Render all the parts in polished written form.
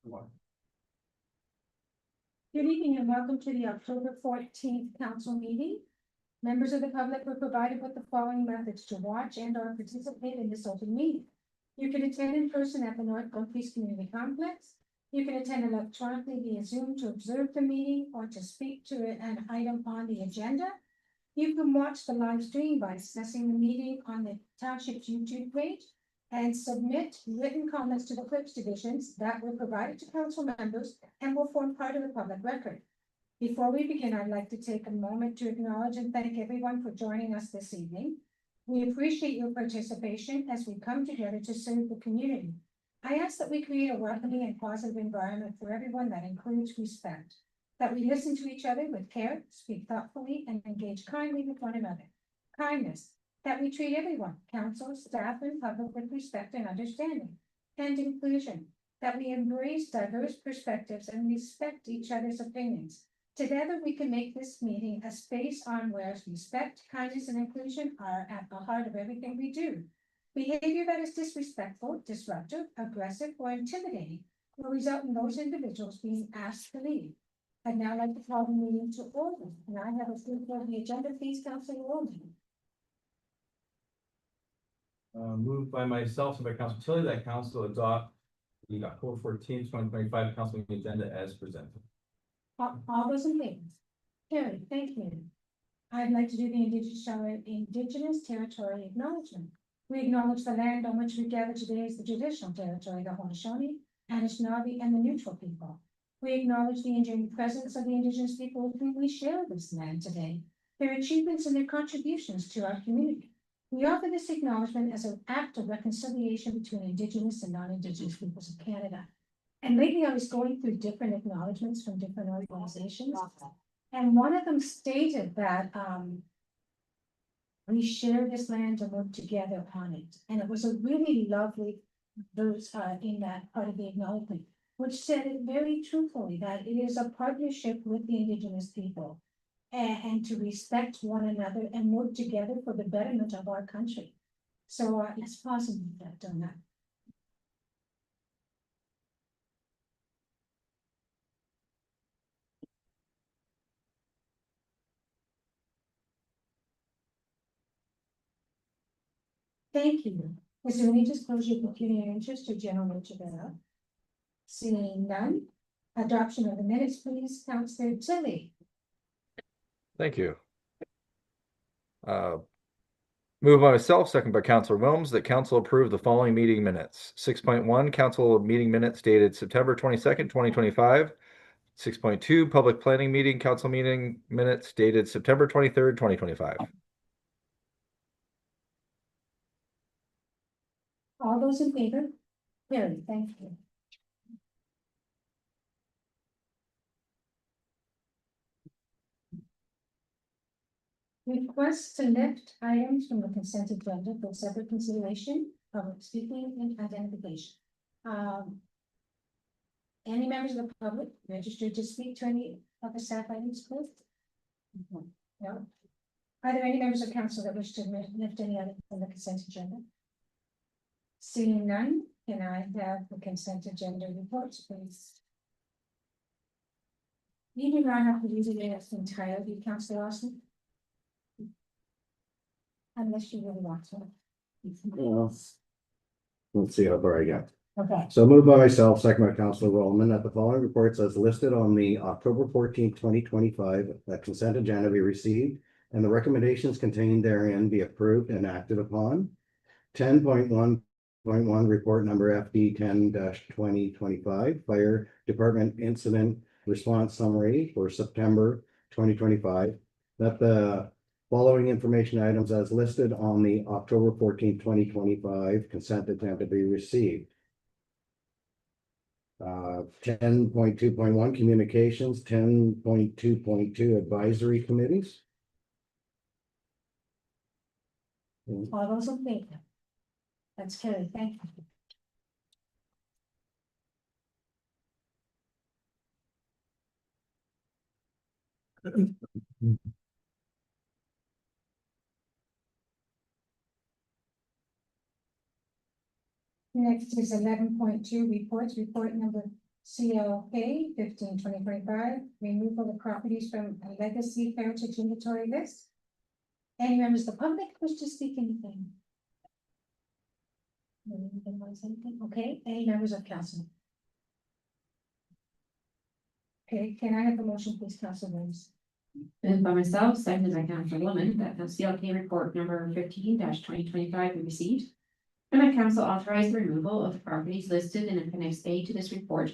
Good evening and welcome to the October 14th council meeting. Members of the public were provided with the following methods to watch and or participate in this open meeting. You can attend in person at the North Dumfries Community Complex. You can attend electronically via Zoom to observe the meeting or to speak to an item on the agenda. You can watch the live stream by accessing the meeting on the Township's YouTube page and submit written comments to the clerk's divisions that were provided to council members and will form part of the public record. Before we begin, I'd like to take a moment to acknowledge and thank everyone for joining us this evening. We appreciate your participation as we come together to serve the community. I ask that we create a welcoming and positive environment for everyone that includes respect, that we listen to each other with care, speak thoughtfully, and engage kindly with one another. Kindness, that we treat everyone, council, staff, and public with respect and understanding. And inclusion, that we embrace diverse perspectives and respect each other's opinions. Together, we can make this meeting a space on where respect, kindness, and inclusion are at the heart of everything we do. Behavior that is disrespectful, disruptive, aggressive, or intimidating will result in those individuals being asked to leave. I'd now like to call the meeting to order, and I have a few for the agenda, please, Councilor Walden. Moved by myself and by Councilor Tilly that council adopt the October 14th, 2025 council meeting agenda as presented. All those in favor? Carried, thank you. I'd like to do the Indigenous Territory Acknowledgement. We acknowledge the land on which we gather today as the traditional territory, the Haudenosaunee, Anishinaabe, and the neutral people. We acknowledge the enduring presence of the Indigenous people with whom we share this land today, their achievements and their contributions to our community. We offer this acknowledgement as an act of reconciliation between Indigenous and non-Indigenous peoples of Canada. And lately I was going through different acknowledgements from different organizations. And one of them stated that we share this land and work together on it. And it was a really lovely verse in that part of the acknowledgement, which said it very truthfully that it is a partnership with the Indigenous people. And to respect one another and work together for the betterment of our country. So it's possible that done that. Thank you. Is there any disclosure of pecuniary interest or general nature thereof? Seeing none, adoption of the minutes, please, Councilor Tilly. Thank you. Moved by myself, second by Councilor Wilms, that council approve the following meeting minutes. 6.1, council meeting minutes dated September 22nd, 2025. 6.2, public planning meeting, council meeting minutes dated September 23rd, 2025. All those in favor? Carried, thank you. Request to lift items from the consent agenda for separate consideration, public speaking, and identification. Any members of the public registered to speak to any of the staff items, please? No. Are there any members of council that wish to lift any item from the consent agenda? Seeing none, can I have the consent agenda reports, please? You do not have to use it in its entirety, Councilor Lawson. Unless you really want to. Let's see how far I get. Okay. So moved by myself, second by Councilor Roman, that the following reports as listed on the October 14th, 2025, consent agenda be received and the recommendations contained therein be approved and acted upon. 10.1.1 report number FD 10-2025 Fire Department Incident Response Summary for September 2025. That the following information items as listed on the October 14th, 2025 consent agenda be received. 10.2.1 communications, 10.2.2 advisory committees. All those in favor? That's carried, thank you. Next is 11.2 reports. Report number CLK 15/2025, removal of properties from a legacy heritage inventory list. Any members of the public wish to speak anything? Anyone want to say anything? Okay, any members of council? Okay, can I have a motion, please, council members? Moved by myself, seconded by Councilwoman, that the CLK report number 15/2025 be received. And that council authorize the removal of properties listed in appendix A to this report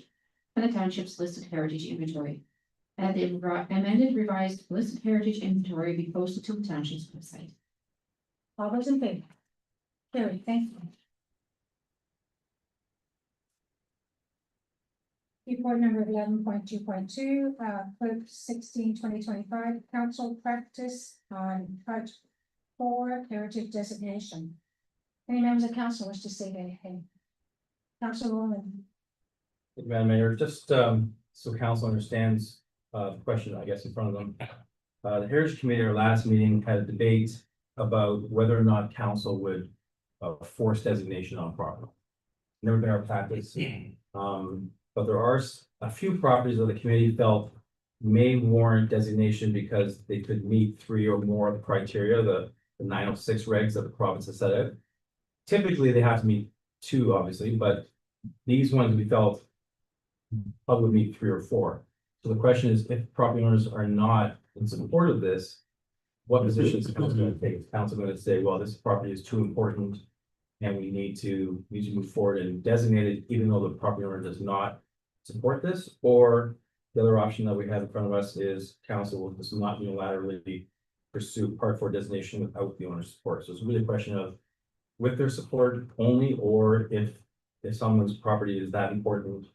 from the township's listed heritage inventory. And the amended revised listed heritage inventory be posted to the township's website. All those in favor? Carrie, thank you. Report number 11.2.2, clerk 16/2025, council practice on part 4 heritage designation. Any members of council wish to say anything? Councilwoman. Madam Mayor, just so council understands the question, I guess, in front of them. The Heritage Committee, our last meeting, had a debate about whether or not council would force designation on property. Never been our practice. But there are a few properties that the committee felt may warrant designation because they could meet 3 or more of the criteria, the 906 regs that the province has set out. Typically, they have to meet 2, obviously, but these ones we felt probably would meet 3 or 4. So the question is, if property owners are not in support of this, what position is council going to take? Is council going to say, well, this property is too important and we need to move forward and designate it, even though the property owner does not support this? Or the other option that we have in front of us is council will just not unilaterally pursue part 4 designation without the owner's support. So it's really a question of with their support only, or if someone's property is that important,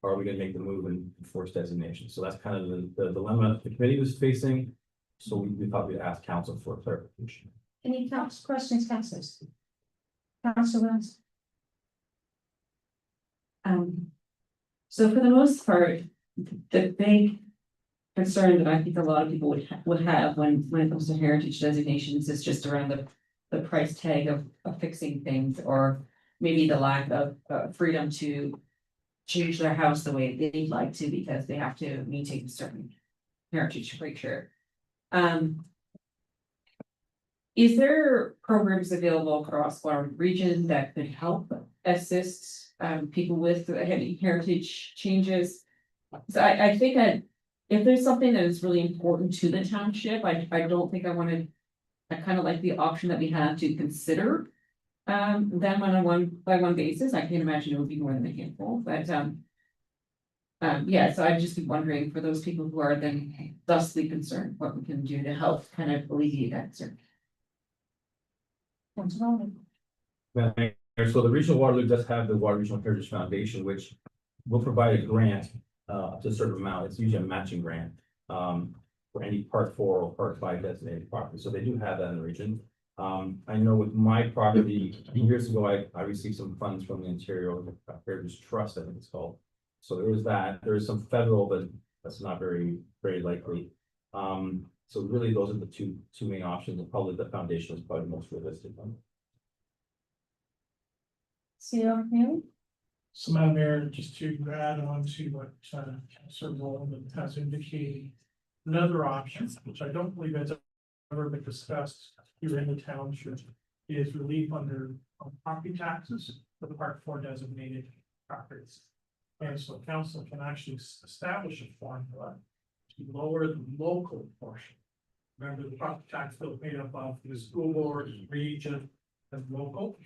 are we going to make the move and force designation? So that's kind of the dilemma the committee was facing. So we thought we'd ask council for clarification. Any questions, councilors? Councilors. So for the most part, the big concern that I think a lot of people would have when it comes to heritage designations is just around the price tag of fixing things, or maybe the lack of freedom to change their house the way they'd like to because they have to maintain a certain heritage creature. Is there programs available across our region that could help assist people with heritage changes? So I think that if there's something that is really important to the township, I don't think I kind of like the option that we have to consider them on a one basis. I can't imagine it would be more than a handful, but yeah, so I'd just be wondering for those people who are then thusly concerned, what we can do to help kind of alleviate that concern. Councilwoman. So the Regional Waterloo does have the Water Regional Heritage Foundation, which will provide a grant up to a certain amount. It's usually a matching grant for any part 4 or part 5 designated property. So they do have that in the region. I know with my property, years ago, I received some funds from the Ontario Heritage Trust, I think it's called. So there is that. There is some federal, but that's not very likely. So really, those are the two main options, and probably the foundation is probably the most realistic one. CLK. So, Madam Mayor, just to add on to what Councilor Bowman has indicated, another option, which I don't believe has ever been discussed here in the township, is relief under property taxes for the Part 4 designated properties. And so council can actually establish a formula to lower the local portion. Remember, the property tax bill made up of the school board, region, and local.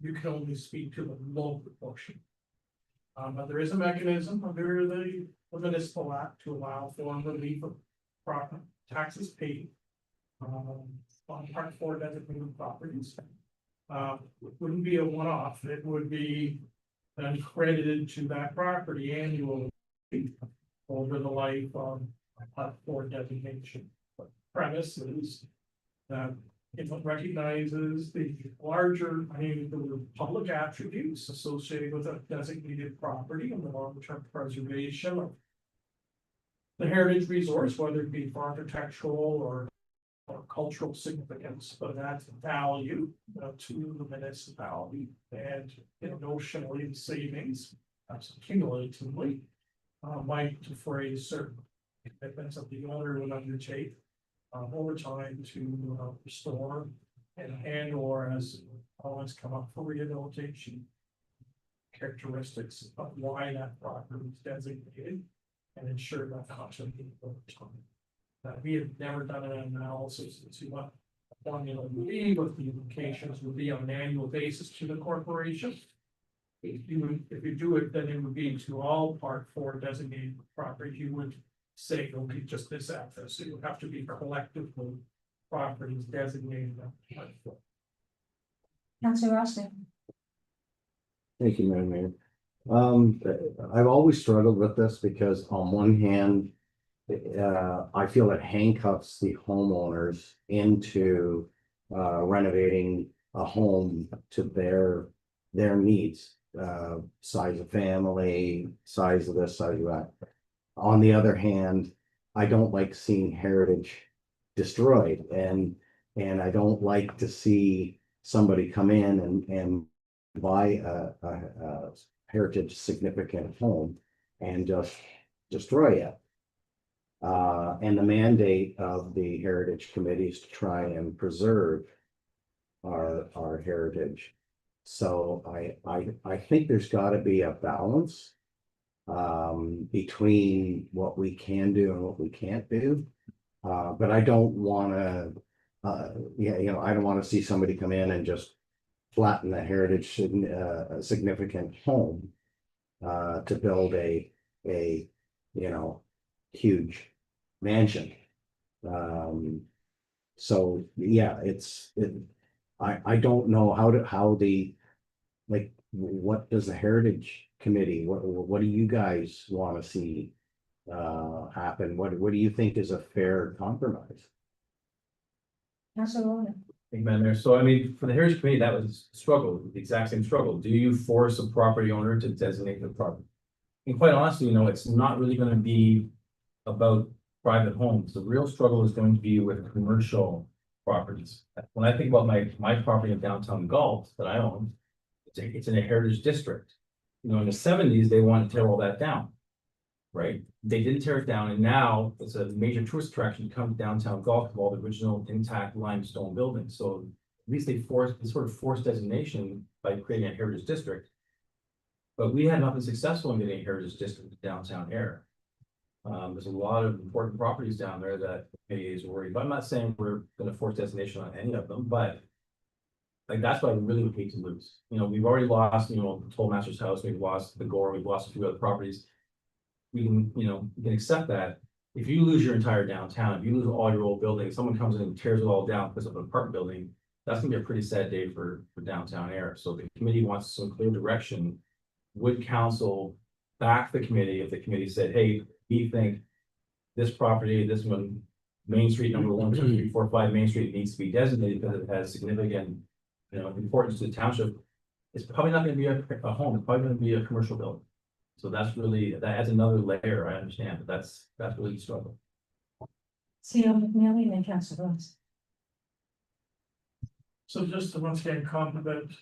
You can only speak to the local portion. But there is a mechanism under the municipal act to allow for relief of property taxes paid on Part 4 designated properties. It wouldn't be a one-off, it would be then credited to that property annually over the life of Part 4 designation. But premise is that it recognizes the larger, the public attributes associated with a designated property and the long-term preservation of the heritage resource, whether it be for architectural or cultural significance, but that's value to the municipality and notionally the savings cumulatively, might defray certain commitments that the owner would undertake over time to restore and or as always come up for rehabilitation. Characteristics of why that property is designated and ensure that continuity over time. We have never done an analysis to see what the formula would be, what the implications would be on an annual basis to the corporation. If you do it, then it would be to all part 4 designated properties. You would say it'll be just this access. It would have to be collectively properties designated as part 4. Councillor Austin. Thank you, Madam Mayor. I've always struggled with this because on one hand, I feel it handcuffs the homeowners into renovating a home to their needs, size of family, size of this, size of that. On the other hand, I don't like seeing heritage destroyed, and I don't like to see somebody come in and buy a heritage significant home and just destroy it. And the mandate of the Heritage Committee is to try and preserve our heritage. So I think there's got to be a balance between what we can do and what we can't do. But I don't want to, I don't want to see somebody come in and just flatten the heritage significant home to build a huge mansion. So yeah, I don't know what does the Heritage Committee, what do you guys want to see happen? What do you think is a fair compromise? Councillor Rowland. Thank you, Madam Mayor. So I mean, for the Heritage Committee, that was a struggle, the exact same struggle. Do you force a property owner to designate the property? And quite honestly, it's not really going to be about private homes. The real struggle is going to be with commercial properties. When I think about my property in downtown Galt that I own, it's in a heritage district. In the 70s, they wanted to tear all that down, right? They didn't tear it down, and now it's a major tourist attraction to come to downtown Galt with all the original intact limestone buildings. So at least they sort of forced designation by creating a heritage district. But we had not been successful in getting a heritage district in downtown area. There's a lot of important properties down there that the committee is worried about. I'm not saying we're going to force designation on any of them, but that's what I really would hate to lose. We've already lost, the Tollmaster's house, we've lost the Gore, we've lost a few other properties. We can accept that. If you lose your entire downtown, if you lose all your old buildings, someone comes in and tears it all down, puts up an apartment building, that's gonna be a pretty sad day for downtown area. So the committee wants some clear direction. Would council back the committee if the committee said, hey, we think this property, this one, Main Street number 1, 2, 3, 4, 5 Main Street needs to be designated because it has significant importance to the township. It's probably not going to be a home, it's probably going to be a commercial building. So that adds another layer, I understand, but that's really the struggle. C.O. McNally and then Councillor Rose. So just to once again compliment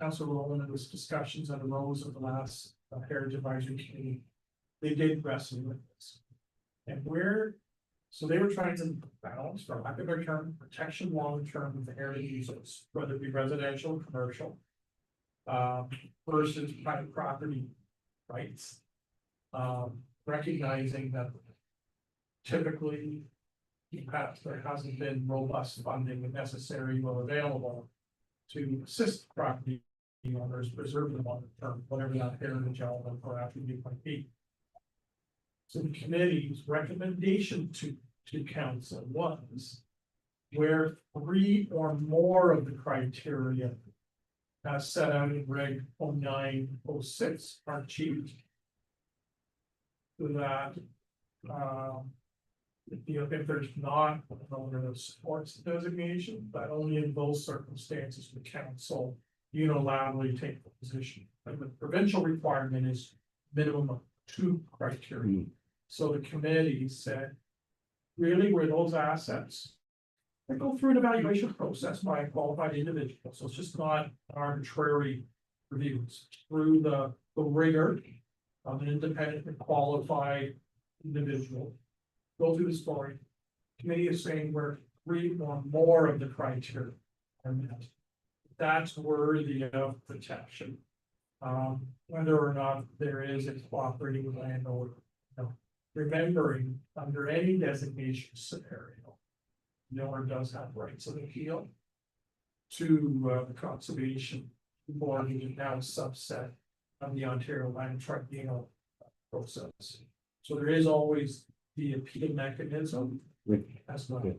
Councilor Rowland and his discussions that arose at the last Heritage Advisory Committee. They did wrestle with this. And so they were trying to balance, for lack of a better term, protection long term of the heritage uses, whether it be residential or commercial. Versus private property rights. Recognizing that typically there hasn't been robust funding necessary or available to assist property owners preserve them on the term, whatever that heritage element or attribute might be. So the committee's recommendation to council was where 3 or more of the criteria as set out in Reg 0906 are achieved. That if there's not an owner that supports the designation, but only in those circumstances the council unilaterally take the position. And the provincial requirement is minimum of 2 criteria. So the committee said, really, were those assets? They go through an evaluation process by a qualified individual, so it's just not an arbitrary reviews through the rigor of an independent and qualified individual. Go through the scoring. Committee is saying we're 3 or more of the criteria are met. That's worthy of protection. Whether or not there is a cooperating landowner, remembering under any designation scenario, no one does have rights of appeal to the conservation board, which is now a subset of the Ontario Land Tribunal process. So there is always the appeal mechanism as well.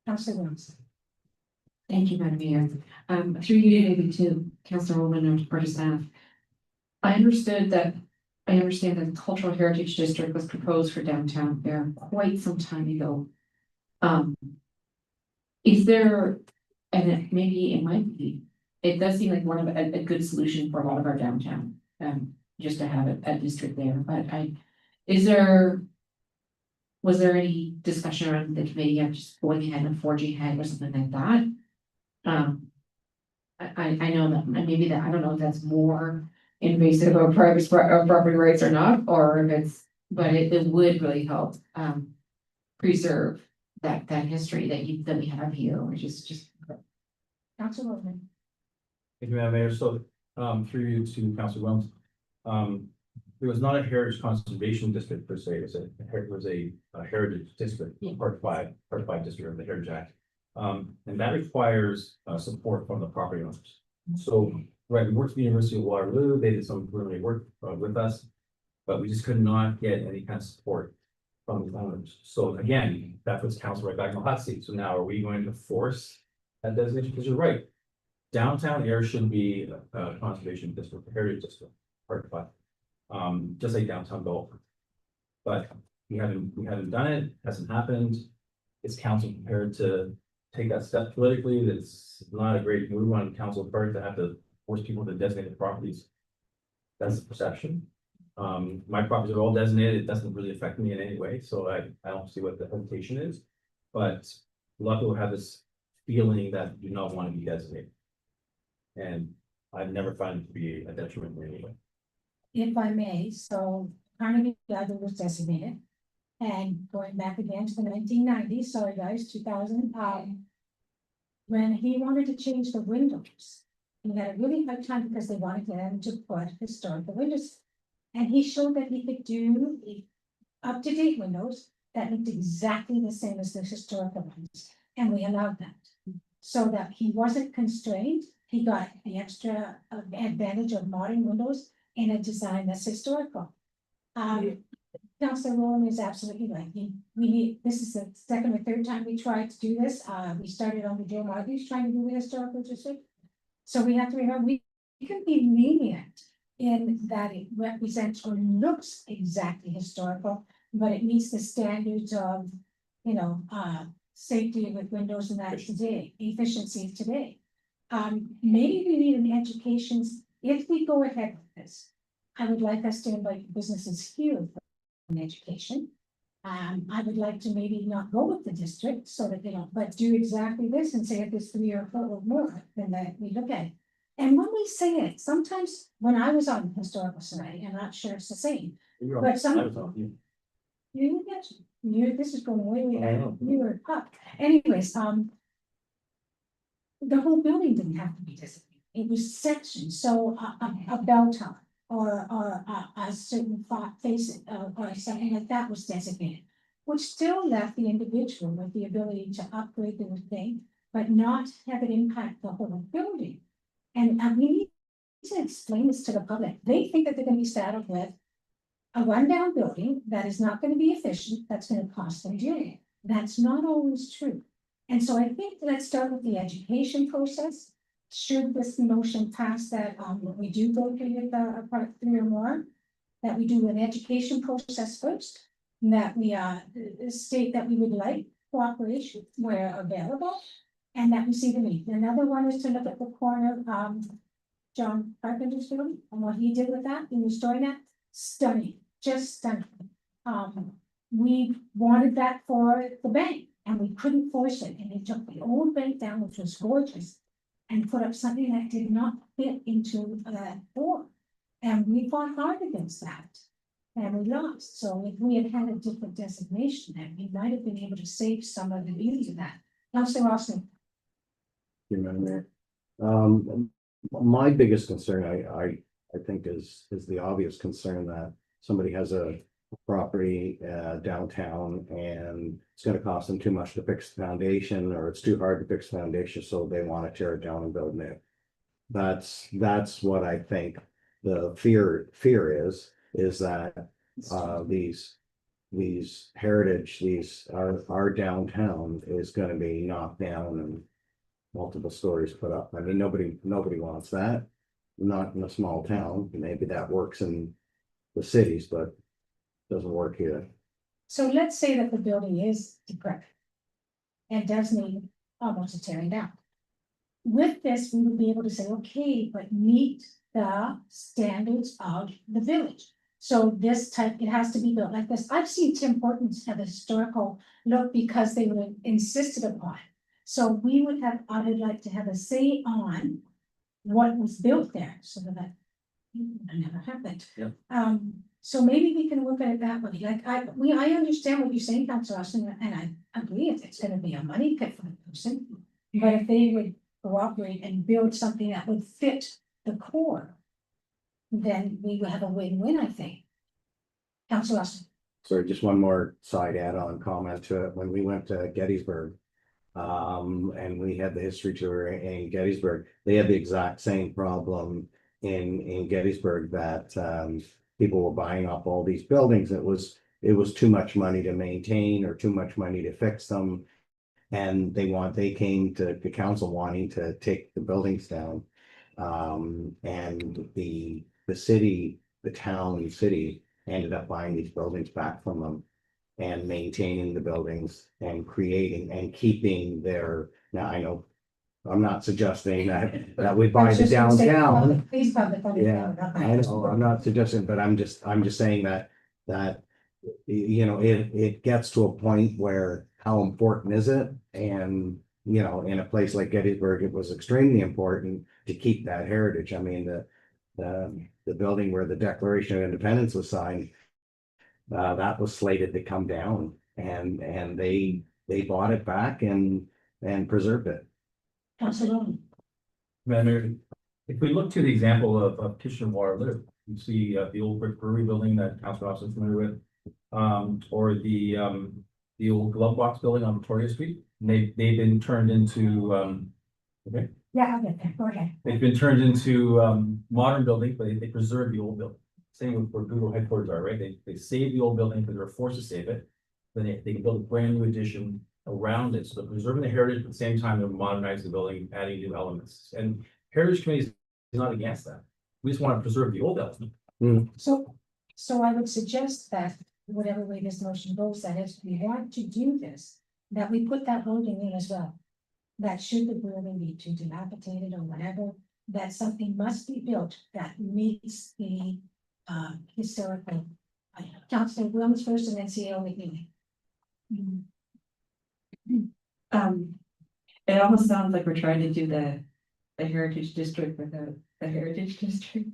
Councillor Williams. Thank you, Madam Mayor. Through you, maybe to Councilwoman or to staff. I understand that the Cultural Heritage District was proposed for downtown there quite some time ago. Is there, and maybe it might be, it does seem like one of a good solution for a lot of our downtown, just to have a district there, but was there any discussion around the committee of just going ahead and forging ahead or something like that? I know that maybe that, I don't know if that's more invasive of private property rights or not, or if it's, but it would really help preserve that history that we have here, which is just. Councillor Williams. Thank you, Madam Mayor. So, through you to Councilor Williams. It was not a heritage conservation district per se, it was a heritage district, part five district of the Heritage Act. And that requires support from the property owners. So, right, we worked with the University of Waterloo, they did some preliminary work with us, but we just could not get any kind of support from the owners. So again, that puts council right back in the hot seat. So now are we going to force that designation? Because you're right, downtown area should be a conservation district, a heritage district, part five. Just like downtown Gulf. But we haven't done it, hasn't happened. Is council prepared to take that step politically? That's not a great move on council's part to have to force people to designate the properties. That's the perception. My properties are all designated, it doesn't really affect me in any way, so I don't see what the hesitation is. But a lot of people have this feeling that do not want to be designated. And I've never found it to be a detriment in any way. If I may, so Carnegie Gardner was designated. And going back again to the 1990s, sorry guys, 2000, when he wanted to change the windows, he had a really hard time because they wanted them to put historical windows. And he showed that he could do up-to-date windows that looked exactly the same as the historical ones, and we allowed that. So that he wasn't constrained, he got the extra advantage of modern windows in a design that's historical. Councilor Rowland is absolutely right. We need, this is the second or third time we tried to do this. We started on the Joe Margie's trying to do the historical district. So we have to remember, we can be lenient in that it represents or looks exactly historical, but it meets the standards of, safety with windows and that today, efficiency today. Maybe we need an education, if we go ahead with this, I would like us to invite businesses here for an education. I would like to maybe not go with the district so that they don't, but do exactly this and say if there's 3 or 4 or more, then that we look at it. And when we say it, sometimes when I was on historical society, I'm not sure it's the same. But this is going way back. You were up. Anyways, the whole building didn't have to be designated. It was sections, so a bell tower or a certain face or something like that was designated, which still left the individual with the ability to upgrade the thing, but not have it impact the whole building. And we need to explain this to the public. They think that they're going to be saddled with a rundown building that is not going to be efficient, that's going to cost them dearly. That's not always true. And so I think let's start with the education process. Should this motion pass that we do go through with part 3 or more, that we do an education process first, and that we state that we would like cooperation where available, and that we see the need. Another one is to look at the corner of John Carpenter's building and what he did with that in restoring that. Stunning, just stunning. We wanted that for the bank and we couldn't force it, and they took the old bank down, which was gorgeous, and put up something that did not fit into that form. And we fought hard against that. And we lost. So if we had had a different designation, then we might have been able to save some of the beauty of that. Councillor Austin. You remember? My biggest concern, I think is the obvious concern that somebody has a property downtown and it's gonna cost them too much to fix the foundation, or it's too hard to fix the foundation, so they want to tear it down and build new. That's what I think the fear is that these heritage, our downtown is gonna be knocked down and multiple stories put up. I mean, nobody wants that. Not in a small town. Maybe that works in the cities, but doesn't work here. So let's say that the building is decrepit and does need almost a tearing down. With this, we would be able to say, okay, but meet the standards of the village. So this type, it has to be built like this. I've seen Tim Hortons have a historical look because they were insisted upon. So we would have, I would like to have a say on what was built there, so that never happened. Yeah. So maybe we can look at it that way, like I understand what you're saying, Councilor Austin, and I agree if it's gonna be a money pit for the person. But if they would cooperate and build something that would fit the core, then we would have a win-win, I think. Councilor Austin. Sorry, just one more side add-on comment to it. When we went to Gettysburg, and we had the history tour in Gettysburg, they had the exact same problem in Gettysburg, that people were buying up all these buildings. It was too much money to maintain or too much money to fix them. And they came to the council wanting to take the buildings down. And the city ended up buying these buildings back from them and maintaining the buildings and creating and keeping their, now I know, I'm not suggesting that we buy the downtown. Please public. Yeah, I know, I'm not suggesting, but I'm just saying that you know, it gets to a point where how important is it? And, you know, in a place like Gettysburg, it was extremely important to keep that heritage. I mean, the building where the Declaration of Independence was signed, that was slated to come down, and they bought it back and preserved it. Councilor. Madam Mayor, if we look to the example of Kitchener Waterloo, you see the old brick brewery building that Councilor Austin is familiar with, or the old glove box building on Victoria Street. And they've been turned into okay. Yeah, I'll get there, go ahead. They've been turned into modern buildings, but they preserve the old building. Same with where Google headquarters are, right? They save the old building because they're forced to save it. Then they can build a brand new addition around it. So they're preserving the heritage, but at the same time, they're modernizing the building, adding new elements. And Heritage Committee is not against that. We just want to preserve the old element. So I would suggest that whatever way this motion goes, that if we want to do this, that we put that wording in as well. That should the building be too dilapidated or whatever, that something must be built that meets the historical. Councilor Williams first and then CEO McNeely. It almost sounds like we're trying to do the heritage district without the heritage district.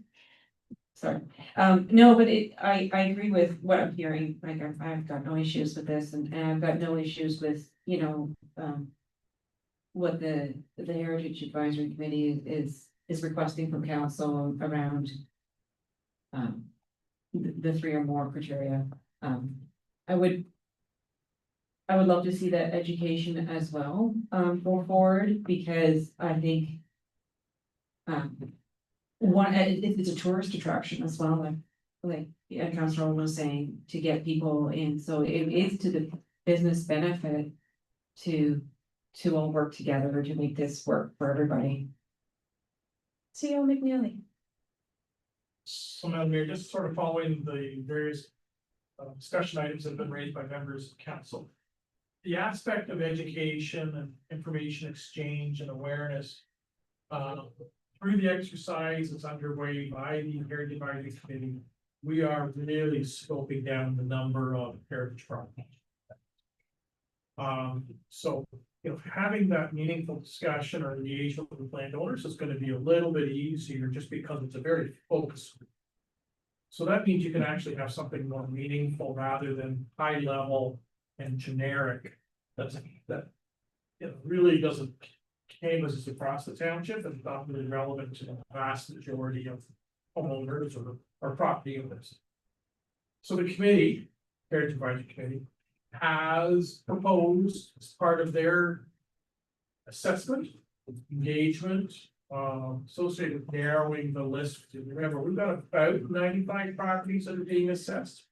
Sorry, no, but I agree with what I'm hearing, like, I've got no issues with this, and I've got no issues with, you know, what the Heritage Advisory Committee is requesting from council around the three or more criteria. I would love to see that education as well, go forward, because I think it's a tourist attraction as well, like Councilor was saying, to get people in, so it is to the business benefit to all work together to make this work for everybody. CEO McNeely. So, Madam Mayor, just sort of following the various discussion items that have been raised by members of council. The aspect of education and information exchange and awareness through the exercise that's underway by the Heritage Advisory Committee, we are really scoping down the number of heritage properties. So, having that meaningful discussion or engagement with landowners is gonna be a little bit easier just because it's a very focused. So that means you can actually have something more meaningful rather than high level and generic. That really doesn't canvas across the township and not really relevant to the vast majority of homeowners or property owners. So the committee, Heritage Advisory Committee, has proposed as part of their assessment, engagement, associated with narrowing the list. Remember, we've got about 95 properties that are being assessed.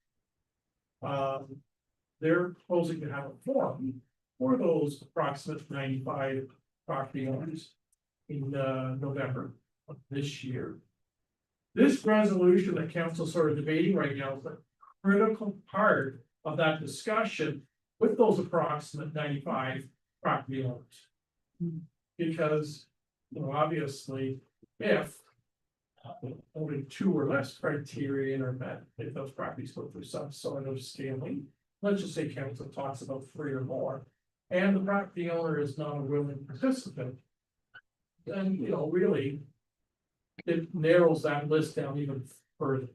They're proposing to have a forum for those approximate 95 property owners in November of this year. This resolution that council's sort of debating right now is a critical part of that discussion with those approximate 95 property owners. Because, obviously, if only 2 or less criteria are met, if those properties go through some sort of scaling, let's just say council talks about 3 or more, and the property owner is not a willing participant, then, really, it narrows that list down even further.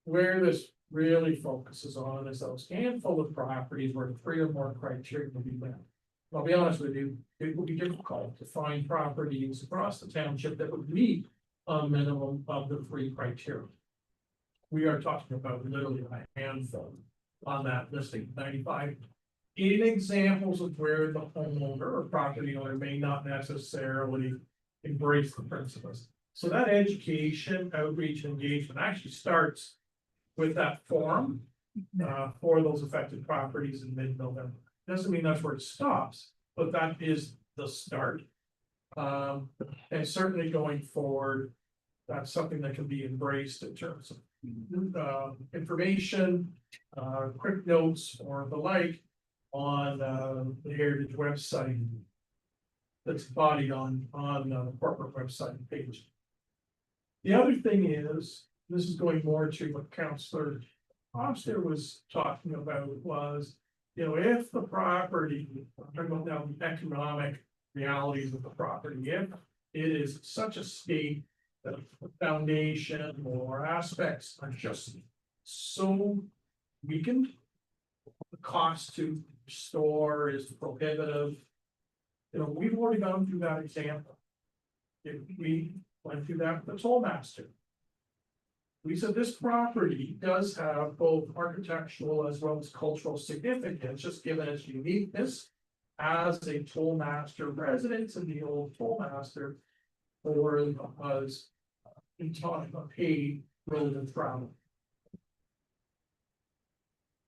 Where this really focuses on is those handful of properties where 3 or more criteria will be met. I'll be honest with you, it will be difficult to find properties across the township that would meet a minimum of the 3 criteria. We are talking about literally a handful on that listing, 95. In examples of where the homeowner or property owner may not necessarily embrace the principles. So that education, outreach, and engagement actually starts with that forum for those affected properties in mid-November. Doesn't mean that's where it stops, but that is the start. And certainly going forward, that's something that can be embraced in terms of information, quick notes or the like on the Heritage website. That's bodied on the corporate website page. The other thing is, this is going more to what Councillor Foster was talking about was, if the property, I'm talking about now the economic realities of the property, if it is such a state that the foundation or aspects are just so weakened, the cost to restore is prohibitive. We've already gone through that example. If we went through that with the toll master. We said this property does have both architectural as well as cultural significance, just given its uniqueness as a toll master residence in the old toll master, or because in talking about paid rather than travel.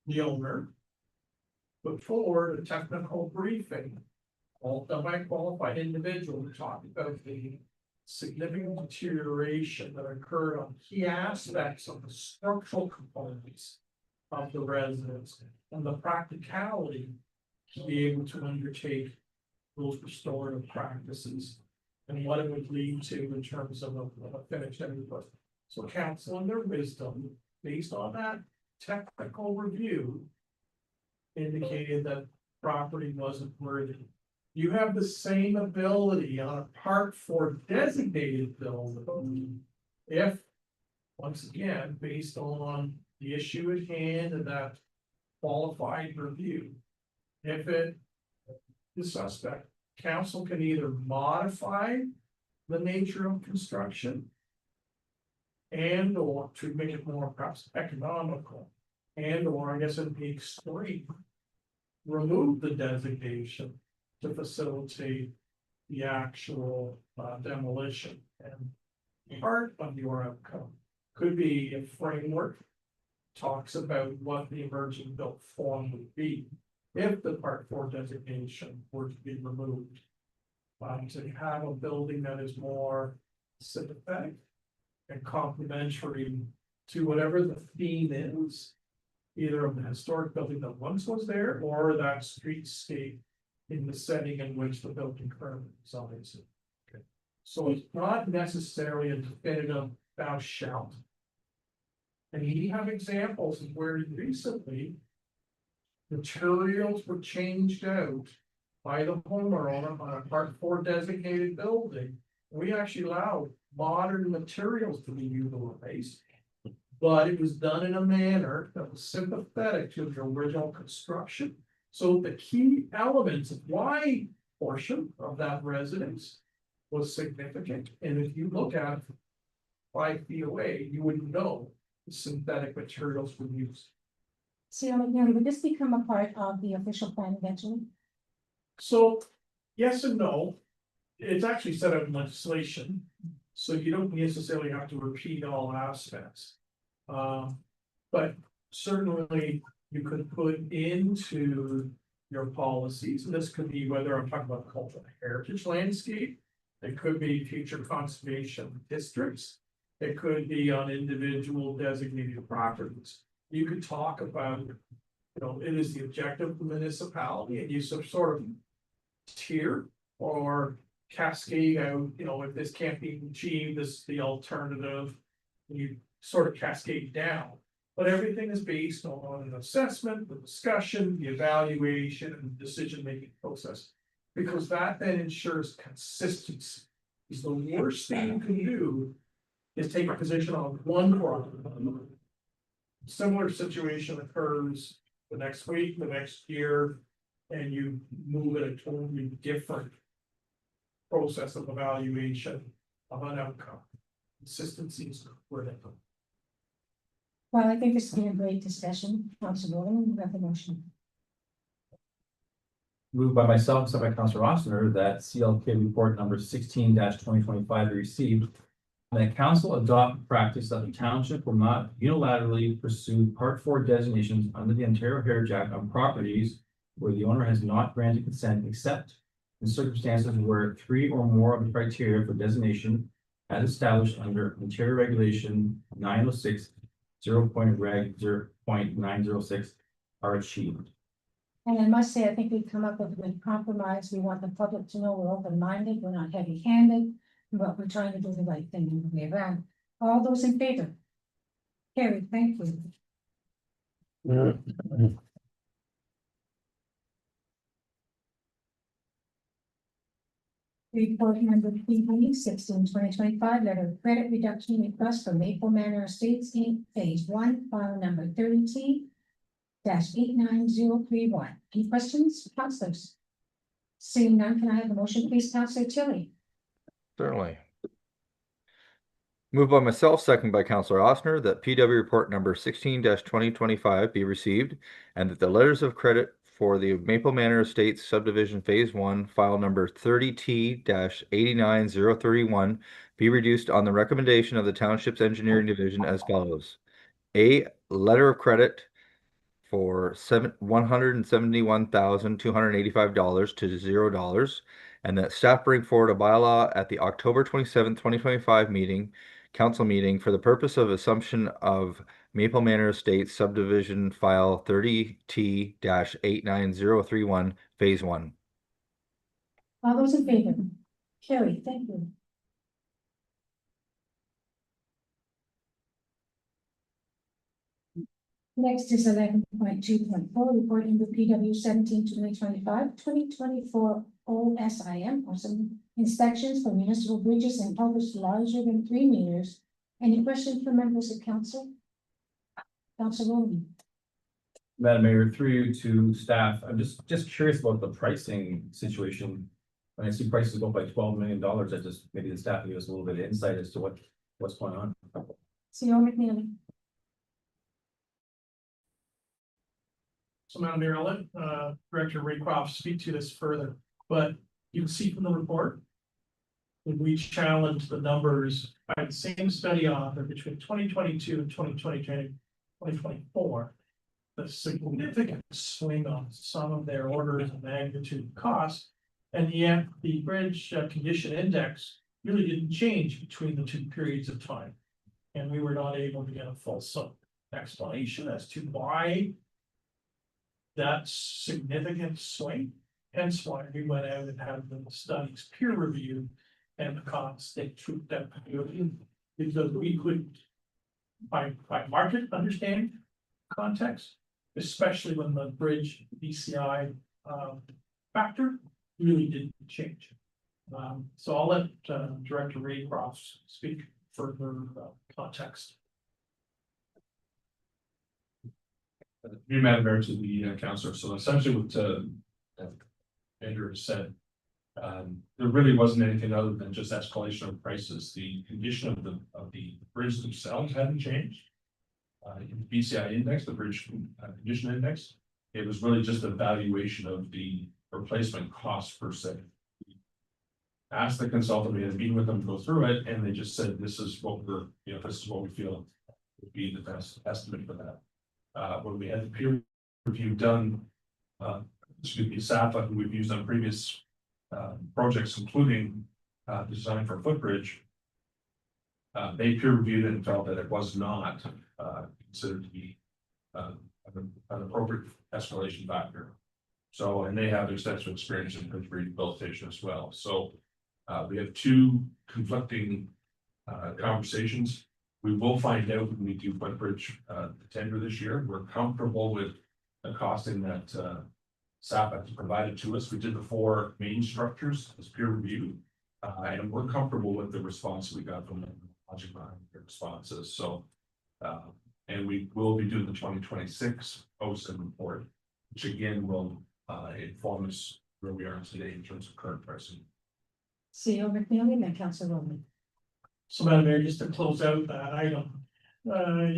The owner put forward a technical briefing, all done by a qualified individual, to talk about the significant deterioration that occurred on key aspects of the structural components of the residence and the practicality to be able to undertake those restorative practices and what it would lead to in terms of a finished input. So council in their wisdom, based on that technical review, indicated that property wasn't worthy. You have the same ability on a Part 4 designated building. If, once again, based on the issue at hand and that qualified review, if it is suspect, council can either modify the nature of construction and or to make it more perhaps economical, and or I guess it'd be extreme, remove the designation to facilitate the actual demolition. And part of your outcome could be a framework talks about what the emerging built form would be if the Part 4 designation were to be removed. To have a building that is more sympathetic and complementary to whatever the theme is, either of the historic building that once was there or that streetscape in the setting in which the building currently resides. Okay. So it's not necessarily a definitive thou shalt. And you have examples of where recently materials were changed out by the homeowner on a Part 4 designated building. We actually allowed modern materials to be utilized. But it was done in a manner that was sympathetic to the original construction. So the key elements of why portion of that residence was significant, and if you look at it 5 feet away, you would know the synthetic materials were used. See, would this become a part of the official plan eventually? So, yes and no, it's actually set out in legislation, so you don't necessarily have to repeat all aspects. But certainly you could put into your policies, and this could be whether I'm talking about cultural heritage landscape. It could be future conservation districts. It could be on individual designated properties. You could talk about, it is the objective of the municipality, and you sort of tier or cascade out, if this can't be achieved, this is the alternative. You sort of cascade down, but everything is based on an assessment, the discussion, the evaluation, and the decision-making process. Because that then ensures consistency. Because the worst thing you can do is take a position on one problem. Similar situation occurs the next week, the next year, and you move at a totally different process of evaluation of an outcome. Consistency is critical. Well, I think this has been a great discussion. Councilor Rowland, you have the motion. Moved by myself, second by Councilor Ossner, that CLK report number 16-2025 be received. And that council adopt practice that the township will not unilaterally pursue Part 4 designations under the Ontario Heritage Act on properties where the owner has not granted consent, except in circumstances where 3 or more of the criteria for designation as established under Ontario Regulation 906 0.906 are achieved. And I must say, I think we've come up with a good compromise. We want the public to know we're open-minded, we're not heavy-handed, but we're trying to do the right thing in the way around. All those in favor? Carrie, thank you. Report number PB 16/2025, letter of credit reduction request for Maple Manor Estates Inc. Phase 1, file number 30T-89031. Any questions, councilors? Seeing none, can I have a motion, please, Councilor Tilly? Certainly. Moved by myself, second by Councilor Ossner, that PW report number 16-2025 be received, and that the letters of credit for the Maple Manor Estates Subdivision Phase 1, file number 30T-89031 be reduced on the recommendation of the Township's Engineering Division as follows. A letter of credit for $171,285 to $0, and that staff bring forward a bylaw at the October 27th, 2025 council meeting for the purpose of assumption of Maple Manor Estates Subdivision File 30T-89031 Phase 1. All those in favor? Carrie, thank you. Next is 11.2.4, reporting the PW 17/2025-2024 OSIM, or some inspections for municipal bridges and culverts larger than 3 meters. Any questions from members of council? Councilor Rowland. Madam Mayor, through you to staff, I'm just curious about the pricing situation. When I see prices go up by $12 million, I just, maybe the staff can give us a little bit of insight as to what's going on. CEO McNeely. So Madam Mayor, I'll let Director Raycroft speak to this further, but you can see from the report that we challenged the numbers by the same study author between 2022 and 2024. The significant swing on some of their orders of magnitude cost, and yet the bridge condition index really didn't change between the 2 periods of time. And we were not able to get a full explanation as to why that significant swing, hence why we went out and had the studies peer reviewed and the costs they trooped up because we could by market understand context, especially when the bridge BCI factor really didn't change. So I'll let Director Raycroft speak further context. New matter to the councillor. So essentially what Andrew has said, there really wasn't anything other than just escalation of prices. The condition of the bridges themselves hadn't changed. In the BCI index, the bridge condition index, it was really just a valuation of the replacement cost per se. Asked the consultant, we had a meeting with them to go through it, and they just said, this is what this is what we feel would be the best estimate for that. When we had the peer review done, SAPA, who we've used on previous projects, including the design for footbridge, they peer reviewed it and felt that it was not considered to be an appropriate escalation factor. So, and they have extensive experience in bridge rehabilitation as well. So we have two conflicting conversations. We will find out when we do footbridge tender this year. We're comfortable with the costing that SAPA has provided to us. We did the 4 main structures as peer review, and we're comfortable with the response we got from them, logic behind their responses. So, and we will be doing the 2026 OSIM report, which again will inform us where we are today in terms of current pricing. CEO McNeely, then Councilor Roman. So Madam Mayor, just to close out that item, if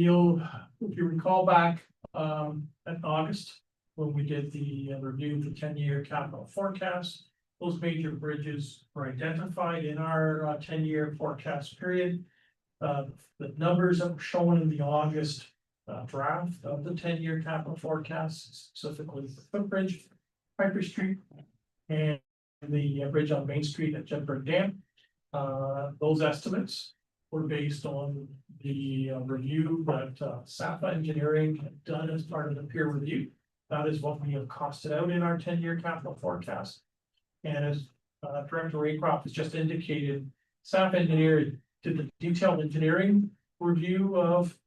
you recall back at August, when we did the review of the 10-year capital forecast, those major bridges were identified in our 10-year forecast period. The numbers that were shown in the August draft of the 10-year capital forecast, specifically the footbridge, Piper Street, and the bridge on Main Street at Jedburgh Dam. Those estimates were based on the review that SAPA Engineering had done as part of the peer review. That is what we have costed out in our 10-year capital forecast. And as Director Raycroft has just indicated, SAPA Engineering did the detailed engineering review of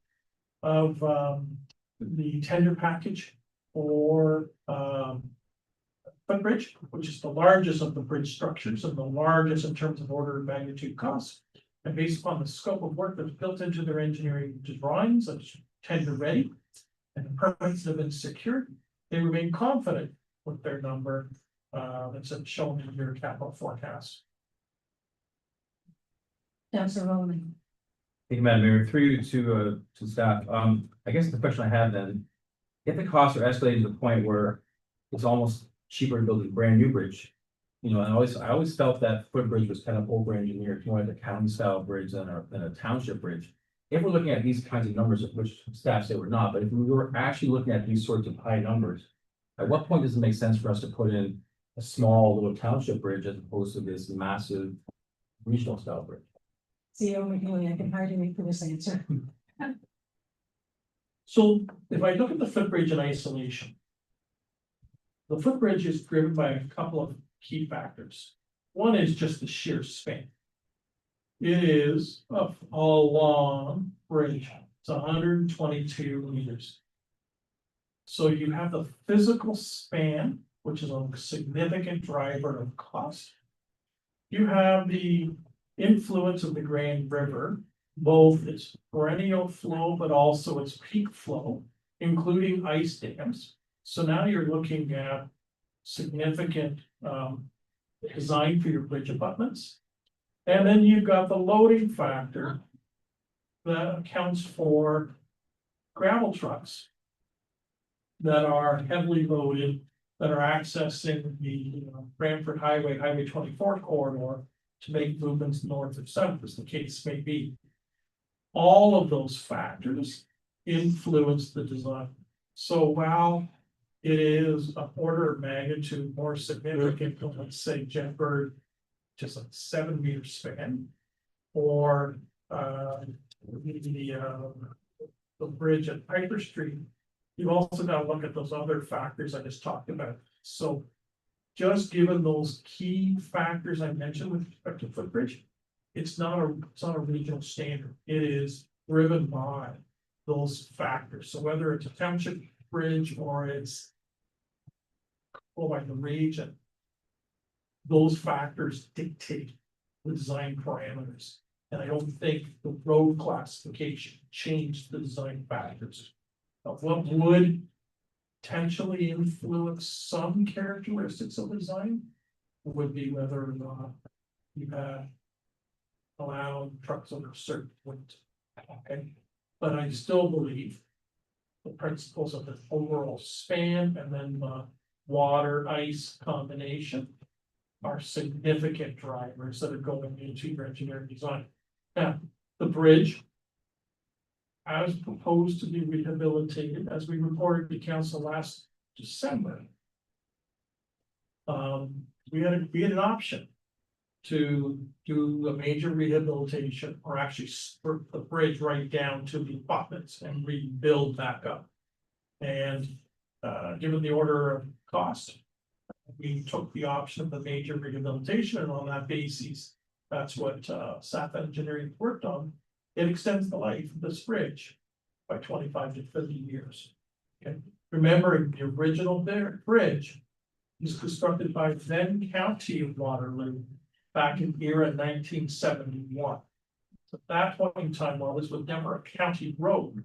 the tender package for footbridge, which is the largest of the bridge structures and the largest in terms of order of magnitude costs. And based upon the scope of work that's built into their engineering drawings, that's tender ready, and the permits have been secured, they remain confident with their number that's shown in your capital forecast. Councilor Roman. Thank you, Madam Mayor. Through you to staff. I guess the question I have then, if the costs are escalating to the point where it's almost cheaper to build a brand new bridge, you know, I always felt that footbridge was kind of over-engineered, more like a county-style bridge than a township bridge. If we're looking at these kinds of numbers, which staff say we're not, but if we were actually looking at these sorts of high numbers, at what point does it make sense for us to put in a small little township bridge as opposed to this massive regional style bridge? CEO McNeely, I can hardly wait for this answer. So if I look at the footbridge in isolation, the footbridge is driven by a couple of key factors. One is just the sheer span. It is a long bridge. It's 122 meters. So you have the physical span, which is a significant driver of cost. You have the influence of the Grand River, both its perennial flow, but also its peak flow, including ice dams. So now you're looking at significant design for your bridge abutments. And then you've got the loading factor that accounts for gravel trucks that are heavily loaded, that are accessing the Brantford Highway, Highway 24 corridor to make movements north or south, as the case may be. All of those factors influence the design. So while it is an order of magnitude more significant than, let's say, Jedburgh, just a 7-meter span, or the bridge at Piper Street, you've also got to look at those other factors I just talked about. So just given those key factors I mentioned with respect to footbridge, it's not a regional standard. It is driven by those factors. So whether it's a township bridge or it's or by the region. Those factors dictate the design parameters. And I don't think the road classification changed the design factors. But what would potentially influence some characteristics of the design would be whether or not you have allowed trucks over a certain weight. Okay, but I still believe the principles of the overall span and then the water ice combination are significant drivers that are going into your engineering design. Now, the bridge, as proposed to be rehabilitated, as we reported to council last December. We had an option to do a major rehabilitation or actually spur the bridge right down to the abutments and rebuild back up. And given the order of cost, we took the option of the major rehabilitation, and on that basis, that's what SAP Engineering worked on. It extends the life of this bridge by 25 to 30 years. Okay, remember the original bridge was constructed by then County of Waterloo back in era 1971. So at that point in time, while this was never a county road,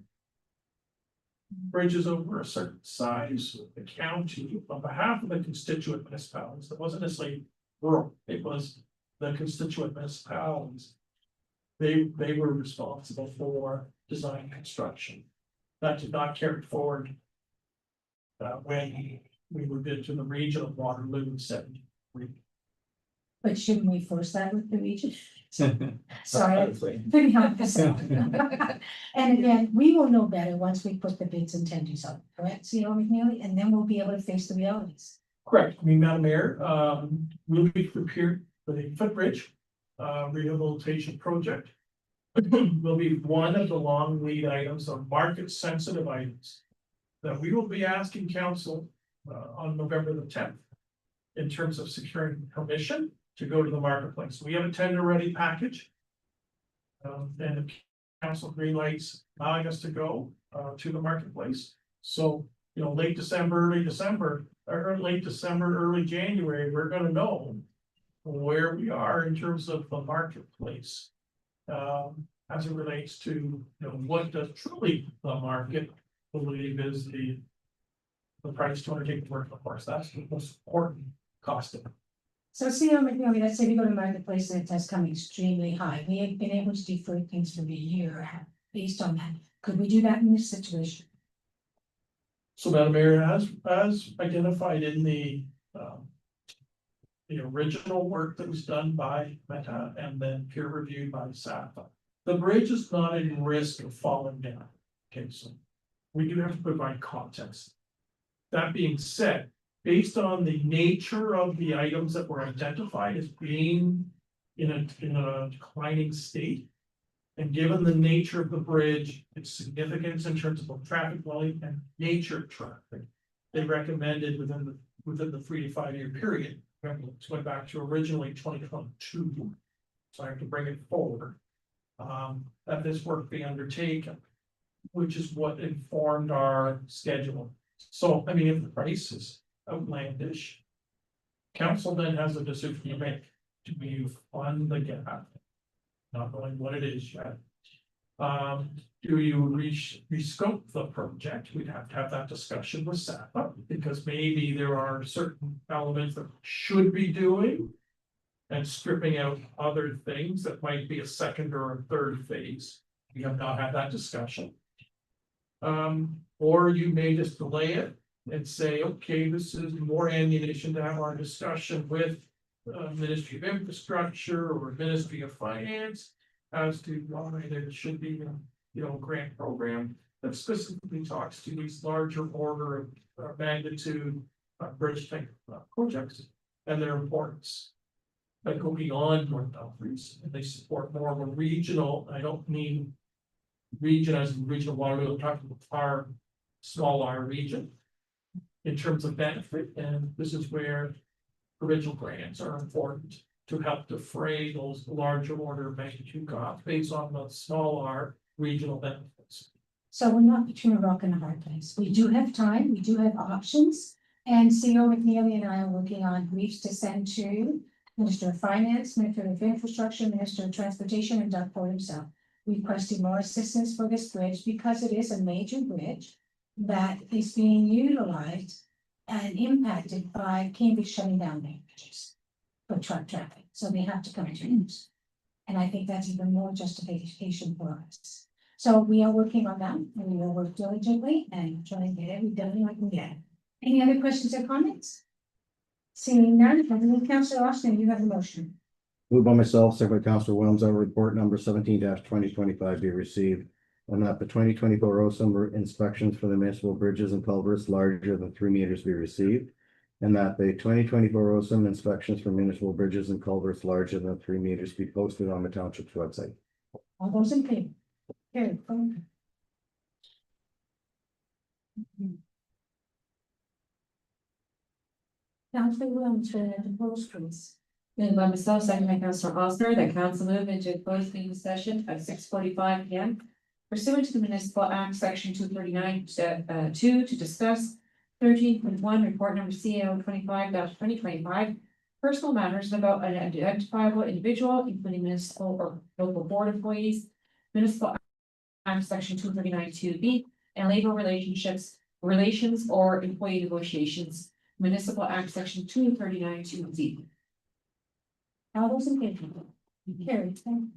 bridges over a certain size, the county, on behalf of the constituent municipalities, that wasn't necessarily rural, it was the constituent municipalities. They were responsible for design construction. That did not carry forward when we moved into the region of Waterloo in 73. But shouldn't we force that with the region? Sorry, I couldn't help myself. And again, we will know better once we put the bids and tenders out, correct, CEO McNeely? And then we'll be able to face the realities. Correct. I mean, Madam Mayor, we'll be prepared for the footbridge rehabilitation project. Will be one of the long lead items of market sensitive items that we will be asking council on November the 10th in terms of securing permission to go to the marketplace. We have a tender ready package. And the council green lights allowing us to go to the marketplace. So, you know, late December, early January, we're gonna know where we are in terms of the marketplace. As it relates to, you know, what does truly the market believe is the price to undertake the work, of course, that's the most important cost of it. So CEO McNeely, let's say we go to marketplace and it has come extremely high. We have been able to defer things for a year based on that. Could we do that in this situation? So Madam Mayor, as identified in the original work that was done by Meta and then peer reviewed by SAPA, the bridge is not in risk of falling down. Okay, so we do have to provide context. That being said, based on the nature of the items that were identified as being in a declining state, and given the nature of the bridge, its significance in terms of both traffic volume and nature of traffic, they recommended within the 3 to 5 year period. It's going back to originally 2022, so I have to bring it forward. That this work be undertaken, which is what informed our schedule. So, I mean, if the price is outlandish, council then has a decision to make. Do we fund the gap? Not knowing what it is yet. Do you rescope the project? We'd have to have that discussion with SAPA, because maybe there are certain elements that should be doing and stripping out other things that might be a second or a third phase. We have not had that discussion. Or you may just delay it and say, okay, this is more ammunition to have our discussion with Ministry of Infrastructure or Ministry of Finance as to why there should be a grant program that specifically talks to these larger order of magnitude bridge type projects and their importance that go beyond North Dumfries, and they support more of a regional. I don't mean region as in regional Waterloo, I'm talking about our small R region in terms of benefit, and this is where provincial grants are important to help defray those larger order of magnitude costs based on the small R regional benefits. So we're not between a rock and a hard place. We do have time, we do have options. And CEO McNeely and I are working on briefs to send to Minister of Finance, Minister of Infrastructure, Minister of Transportation, and Doug Ford himself, requesting more assistance for this bridge because it is a major bridge that is being utilized and impacted by Cambridge shutting down their bridges for truck traffic. So they have to come to us. And I think that's even more justification for us. So we are working on that, and we will work diligently and try to get every done we can get. Any other questions or comments? Seeing none, Councillor Austin, you have a motion. Moved by myself, second by Councillor Williams, that report number 17-2025 be received. And that the 2024 OSUM inspections for the municipal bridges and culverts larger than 3 meters be received. And that the 2024 OSUM inspections for municipal bridges and culverts larger than 3 meters be posted on the township's website. All those in favor? Carried. Councillor Williams, for the proposed please. Moved by myself, second by Councillor Osmer, that council move into a closed meeting session at 6:45 P.M. pursuant to the Municipal Act, section 239, to discuss 13.1, report number CO 25-2025, personal matters about an identifiable individual, including municipal or local board employees, Municipal Act, section 239-2B, and labor relations or employee negotiations, Municipal Act, section 239-2D. All those in favor? Carried. Thank you.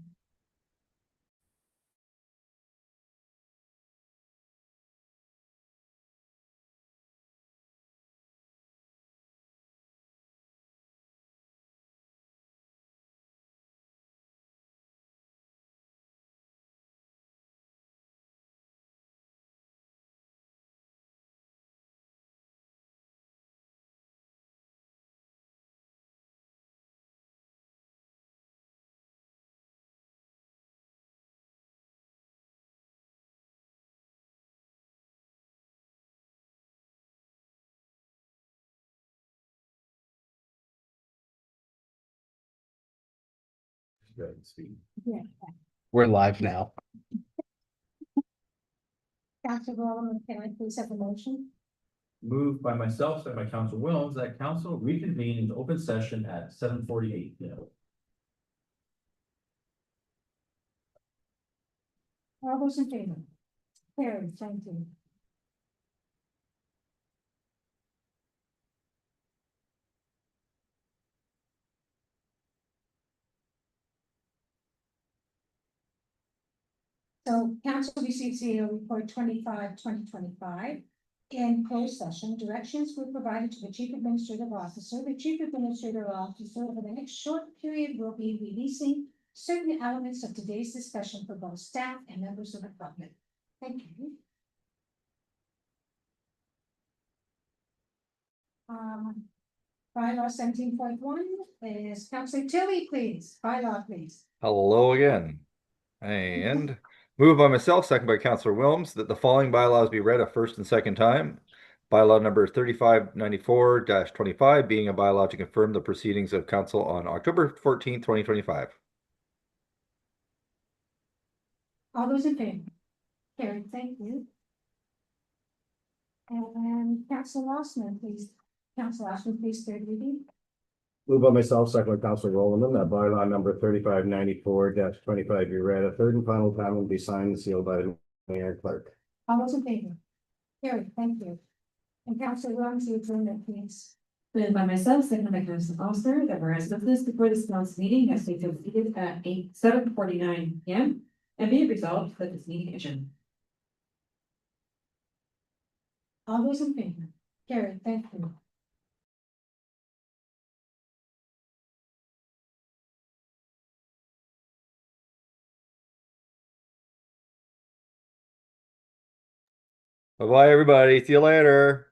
Go ahead and speak. We're live now. Councillor Rowland, can I please have a motion? Moved by myself, second by Councillor Williams, that council reconvene in open session at 7:48 P.M. All those in favor? Carried. Thank you. So council received CEO report 25-2025. In closed session, directions were provided to the chief administrative officer. The chief administrative officer over the next short period will be releasing certain elements of today's discussion for both staff and members of the public. Thank you. Bylaw 17.1 is Councillor Tilly, please. Bylaw, please. Hello again. And moved by myself, second by Councillor Williams, that the following bylaws be read a first and second time. Bylaw number 3594-25 being a bylaw to confirm the proceedings of council on October 14th, 2025. All those in favor? Carried, thank you. And Councillor Rossman, please. Councillor Rossman, please, third reading. Moved by myself, second by Councillor Rowland, that bylaw number 3594-25 be read a third and final time and be signed and sealed by the mayor and clerk. All those in favor? Carried, thank you. And Councillor Williams, the adjournment, please. Moved by myself, second by Councillor Osmer, that whereas business before this council meeting has been completed at 7:49 P.M. and be it resolved that this meeting adjourned. All those in favor? Carried, thank you. Bye-bye, everybody. See you later.